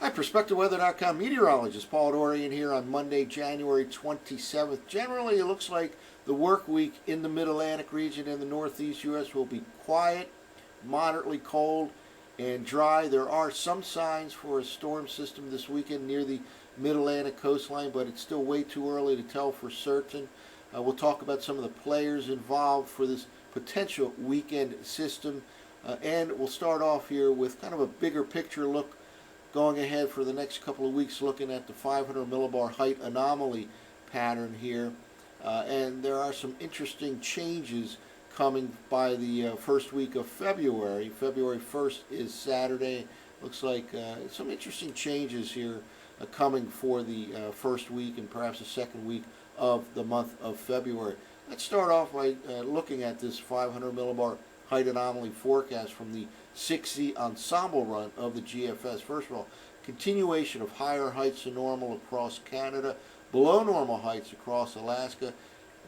Hi, PerspectiveWeather.com meteorologist Paul Dorian here on Monday, January 27th. Generally, it looks like the work week in the Mid-Atlantic region and the Northeast U.S. will be quiet, moderately cold, and dry. There are some signs for a storm system this weekend near the Mid-Atlantic coastline, but it's still way too early to tell for certain. We'll talk about some of the players involved for this potential weekend system, and we'll start off here with kind of a bigger picture look going ahead for the next couple of weeks, looking at the 500 millibar height anomaly pattern here. And there are some interesting changes coming by the first week of February. February 1st is Saturday. Looks like some interesting changes here coming for the first week and perhaps the second week of the month of February. Let's start off by looking at this 500 millibar height anomaly forecast from the 6Z ensemble run of the GFS. First of all, continuation of higher heights than normal across Canada, below normal heights across Alaska,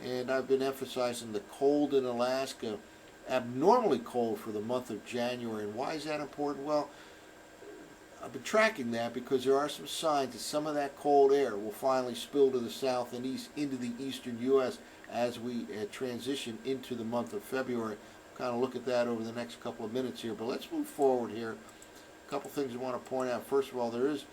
and I've been emphasizing the cold in Alaska, abnormally cold for the month of January. And why is that important? Well, I've been tracking that because there are some signs that some of that cold air will finally spill to the south and east into the eastern U.S. as we transition into the month of February. Kind of look at that over the next couple of minutes here, but let's move forward here. A couple things I want to point out. First of all, there is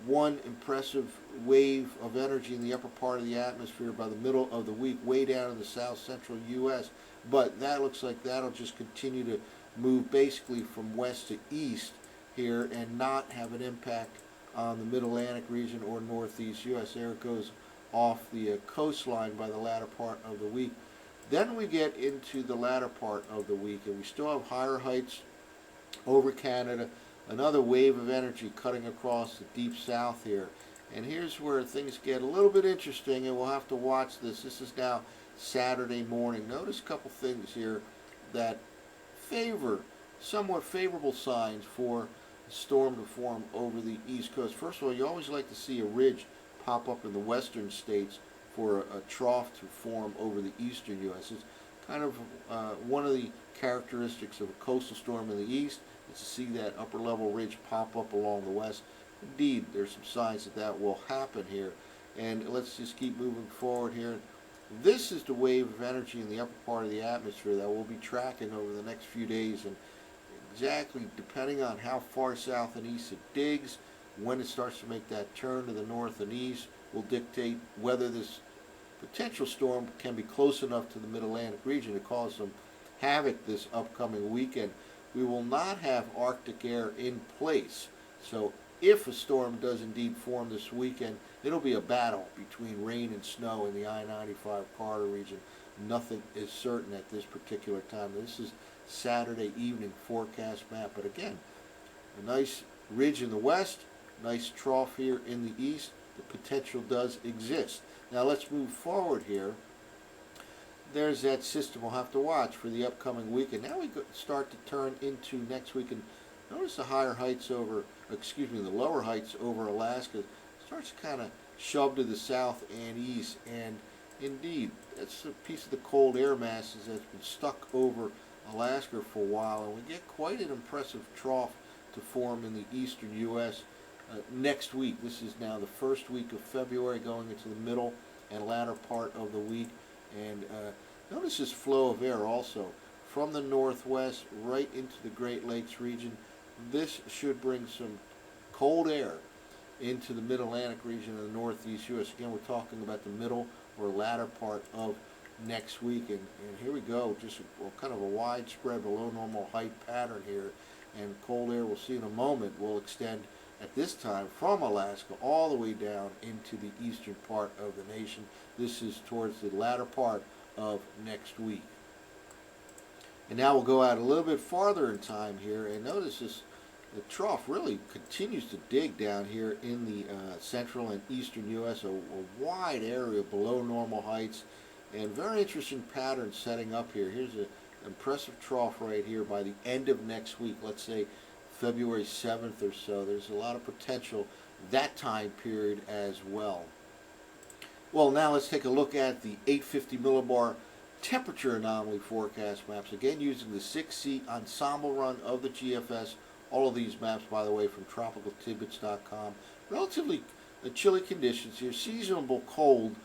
one impressive wave of energy in the upper part of the atmosphere by the middle of the week, way down in the south central U.S., but that looks like that'll just continue to move basically from west to east here and not have an impact on the mid-Atlantic region or northeast U.S. There it goes off the coastline by the latter part of the week. Then we get into the latter part of the week, and we still have higher heights over Canada, another wave of energy cutting across the deep south here. And here's where things get a little bit interesting, and we'll have to watch this. This is now Saturday morning. Notice a couple things here that favor, somewhat favorable signs for a storm to form over the East Coast. First of all, you always like to see a ridge pop up in the western states for a trough to form over the eastern U.S. It's kind of one of the characteristics of a coastal storm in the east is to see that upper level ridge pop up along the west. Indeed, there's some signs that that will happen here. And let's just keep moving forward here. This is the wave of energy in the upper part of the atmosphere that we'll be tracking over the next few days. And exactly depending on how far south and east it digs, when it starts to make that turn to the north and east, will dictate whether this potential storm can be close enough to the Mid-Atlantic region to cause some havoc this upcoming weekend. We will not have Arctic air in place, so if a storm does indeed form this weekend, it'll be a battle between rain and snow in the I-95 corridor region. Nothing is certain at this particular time. This is Saturday evening forecast map, but again, a nice ridge in the west, nice trough here in the east. The potential does exist. Now let's move forward here. There's that system we'll have to watch for the upcoming weekend. Now we start to turn into next week, and notice the higher heights over, the lower heights over Alaska starts to kind of shove to the south and east, and indeed, that's a piece of the cold air masses that's been stuck over Alaska for a while, and we get quite an impressive trough to form in the eastern U.S. Next week. This is now the first week of February going into the middle and latter part of the week. And notice this flow of air also from the northwest right into the Great Lakes region. This should bring some cold air into the mid-Atlantic region and the northeast U.S. Again, we're talking about the middle or latter part of next week. And here we go, just kind of a widespread below normal height pattern here. And cold air, we'll see in a moment, will extend at this time from Alaska all the way down into the eastern part of the nation. This is towards the latter part of next week. And now we'll go out a little bit farther in time here, and notice this, the trough really continues to dig down here in the central and eastern U.S., a wide area below normal heights, and very interesting pattern setting up here. Here's an impressive trough right here by the end of next week, let's say February 7th or so. There's a lot of potential that time period as well. Well, now let's take a look at the 850 millibar temperature anomaly forecast maps, again using the 6Z ensemble run of the GFS All of these maps, by the way, from tropicaltidbits.com. Relatively chilly conditions here. Seasonable cold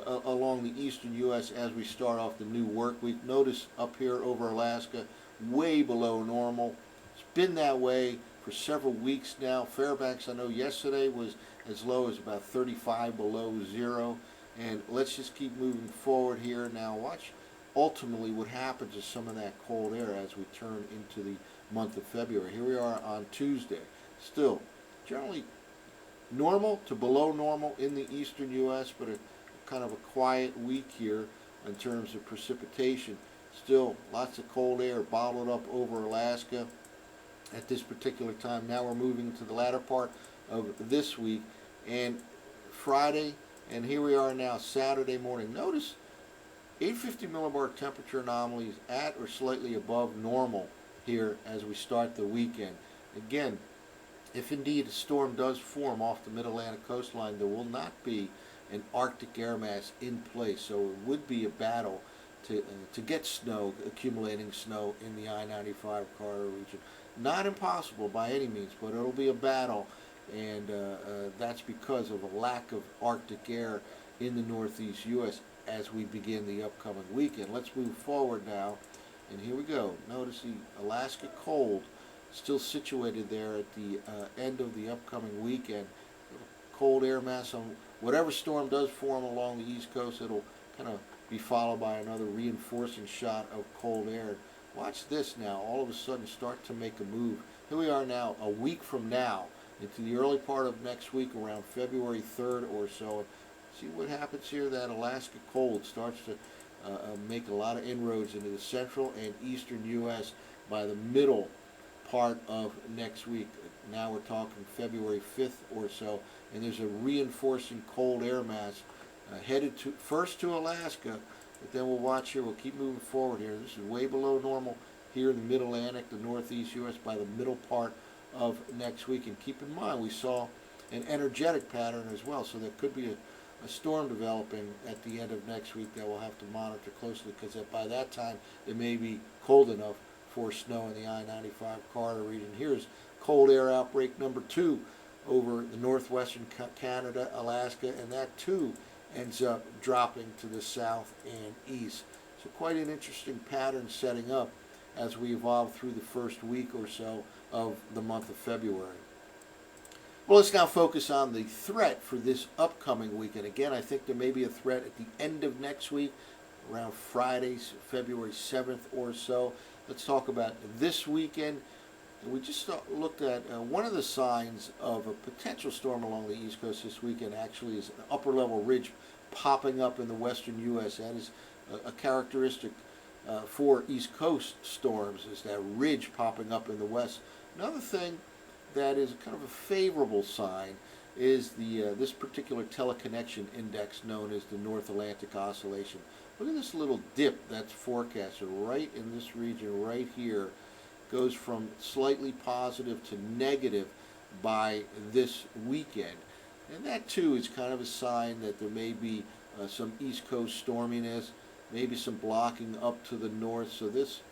along the eastern U.S. as we start off the new work week. Notice up here over Alaska, way below normal. It's been that way for several weeks now. Fairbanks, I know yesterday was as low as about 35 below zero. And let's just keep moving forward here. Now watch ultimately what happens is some of that cold air as we turn into the month of February. Here we are on Tuesday. Still generally normal to below normal in the eastern U.S., but a kind of a quiet week here in terms of precipitation. Still lots of cold air bottled up over Alaska at this particular time. Now we're moving to the latter part of this week, and Friday, and here we are now Saturday morning. Notice 850 millibar temperature anomalies at or slightly above normal here as we start the weekend. Again, if indeed a storm does form off the mid-Atlantic coastline, there will not be an Arctic air mass in place, so it would be a battle to get snow, accumulating snow in the I-95 corridor region. Not impossible by any means, but it'll be a battle, and that's because of a lack of Arctic air in the northeast U.S. as we begin the upcoming weekend. Let's move forward now, and here we go. Notice the Alaska cold still situated there at the end of the upcoming weekend. Cold air mass on whatever storm does form along the east coast, it'll kind of be followed by another reinforcing shot of cold air. Watch this now, all of a sudden start to make a move. Here we are now, a week from now, into the early part of next week, around February 3rd or so. See what happens here. That Alaska cold starts to make a lot of inroads into the central and eastern U.S. by the middle part of next week. Now we're talking February 5th or so, and there's a reinforcing cold air mass headed to first to Alaska, but then we'll watch here. We'll keep moving forward here. This is way below normal here in the mid-Atlantic, the northeast U.S. by the middle part of next week. And keep in mind, we saw an energetic pattern as well, so there could be a storm developing at the end of next week that we'll have to monitor closely, because by that time it may be cold enough for snow in the I-95 corridor region. Here's cold air outbreak number 2 over the northwestern Canada, Alaska, and that too ends up dropping to the south and east. So quite an interesting pattern setting up as we evolve through the first week or so of the month of February. Well, let's now focus on the threat for this upcoming weekend. Again, I think there may be a threat at the end of next week, around Friday, February 7th or so. Let's talk about this weekend. We just looked at one of the signs of a potential storm along the East Coast this weekend actually is an upper level ridge popping up in the western U.S. That is a characteristic for East Coast storms, is that ridge popping up in the west. Another thing that is kind of a favorable sign is this particular teleconnection index known as the North Atlantic Oscillation. Look at this little dip that's forecasted right in this region right here. Goes from slightly positive to negative by this weekend. And that too is kind of a sign that there may be some East Coast storminess, maybe some blocking up to the north. So this,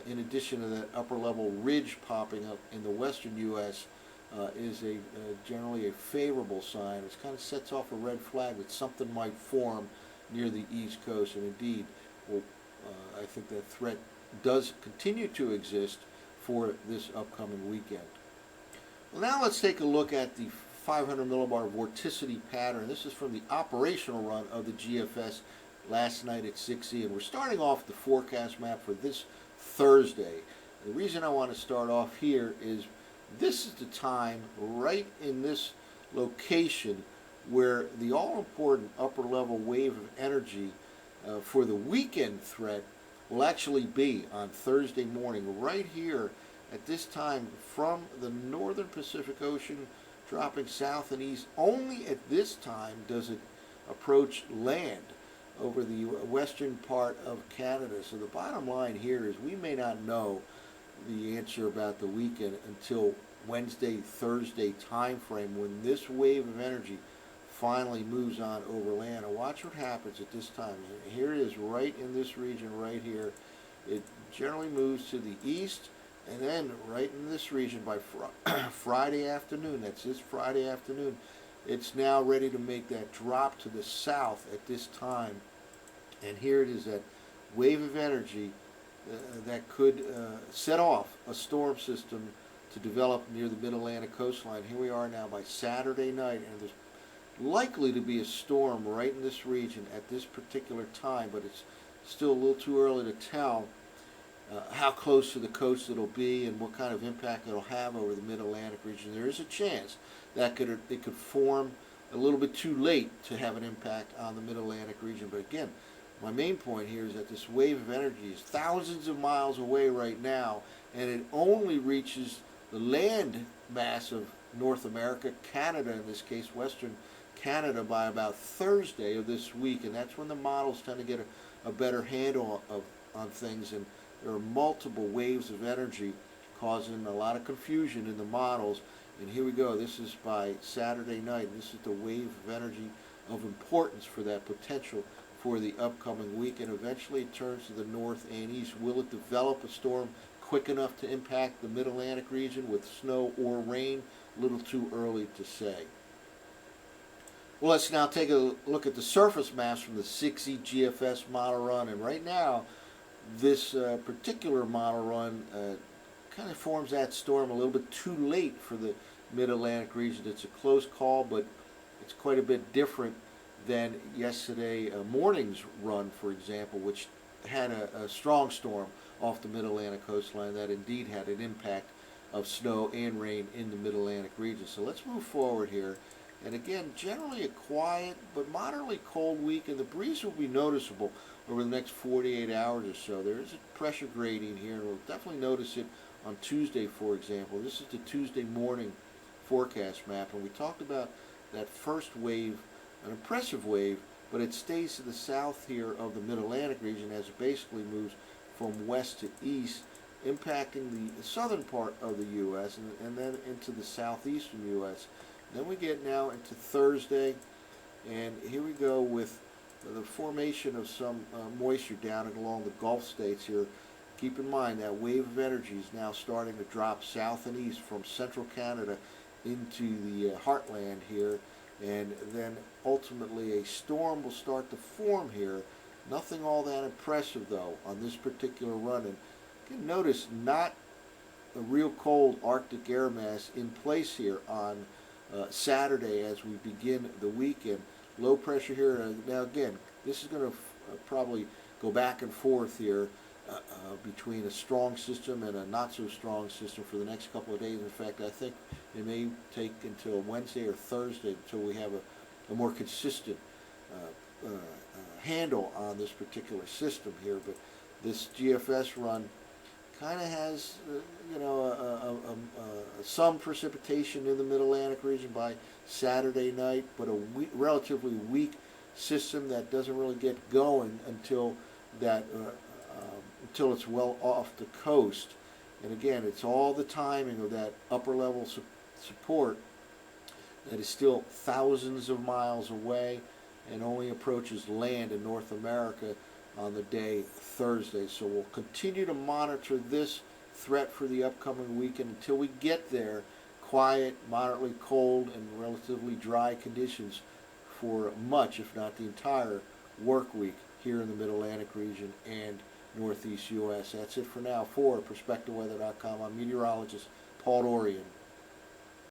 in addition to that upper level ridge popping up in the western U.S., is generally a favorable sign. It kind of sets off a red flag that something might form near the East Coast, and indeed, I think that threat does continue to exist for this upcoming weekend. Well, now let's take a look at the 500 millibar vorticity pattern. This is from the operational run of the GFS last night at 6E, and we're starting off the forecast map for this Thursday. The reason I want to start off here is this is the time right in this location where the all-important upper level wave of energy for the weekend threat will actually be on Thursday morning, right here at this time from the northern Pacific Ocean, dropping south and east. Only at this time does it approach land over the western part of Canada. So the bottom line here is we may not know the answer about the weekend until Wednesday, Thursday time frame, when this wave of energy finally moves on over land. And watch what happens at this time. Here it is right in this region right here. It generally moves to the east And then right in this region by Friday afternoon, that's this Friday afternoon, it's now ready to make that drop to the south at this time. And here it is, that wave of energy that could set off a storm system to develop near the mid-Atlantic coastline. Here we are now by Saturday night, and there's likely to be a storm right in this region at this particular time, but it's still a little too early to tell how close to the coast it'll be and what kind of impact it'll have over the mid-Atlantic region. There is a chance that it could form a little bit too late to have an impact on the mid-Atlantic region. But again, my main point here is that this wave of energy is thousands of miles away right now, and it only reaches the land mass of North America, Canada in this case, Western Canada, by about Thursday of this week, and that's when the models tend to get a better handle on things. And there are multiple waves of energy causing a lot of confusion in the models. And here we go. This is by Saturday night. This is the wave of energy of importance for that potential for the upcoming week. And eventually it turns to the north and east. Will it develop a storm quick enough to impact the mid-Atlantic region with snow or rain? A little too early to say. Well, let's now take a look at the surface maps from the 6E GFS model run. And right now, this particular model run kind of forms that storm a little bit too late for the mid-Atlantic region. It's a close call, but it's quite a bit different than yesterday morning's run, for example, which had a strong storm off the mid-Atlantic coastline that indeed had an impact of snow and rain in the mid-Atlantic region. So let's move forward here. And again, generally a quiet but moderately cold week, and the breeze will be noticeable over the next 48 hours or so. There is a pressure gradient here, and we'll definitely notice it on Tuesday, for example. This is the Tuesday morning forecast map, and we talked about that first wave, an impressive wave, but it stays to the south here of the mid-Atlantic region as it basically moves from west to east, impacting the southern part of the U.S. and then into the southeastern U.S. Then we get now into Thursday, and here we go with the formation of some moisture down and along the Gulf states here. Keep in mind that wave of energy is now starting to drop south and east from central Canada into the heartland here, and then ultimately a storm will start to form here. Nothing all that impressive though on this particular run, and you can notice not a real cold Arctic air mass in place here on Saturday as we begin the weekend. Low pressure here. Now again, this is going to probably go back and forth here between a strong system and a not so strong system for the next couple of days. In fact, I think it may take until Wednesday or Thursday until we have a more consistent handle on this particular system here. But this GFS run kind of has, some precipitation in the Mid-Atlantic region by Saturday night, but a relatively weak system that doesn't really get going until until it's well off the coast. And again, it's all the timing of that upper level support that is still thousands of miles away and only approaches land in North America on the day Thursday. So we'll continue to monitor this threat for the upcoming weekend until we get there. Quiet, moderately cold, and relatively dry conditions for much, if not the entire work week here in the Mid-Atlantic region and Northeast U.S. That's it for now. For PerspectiveWeather.com, I'm meteorologist Paul Dorian.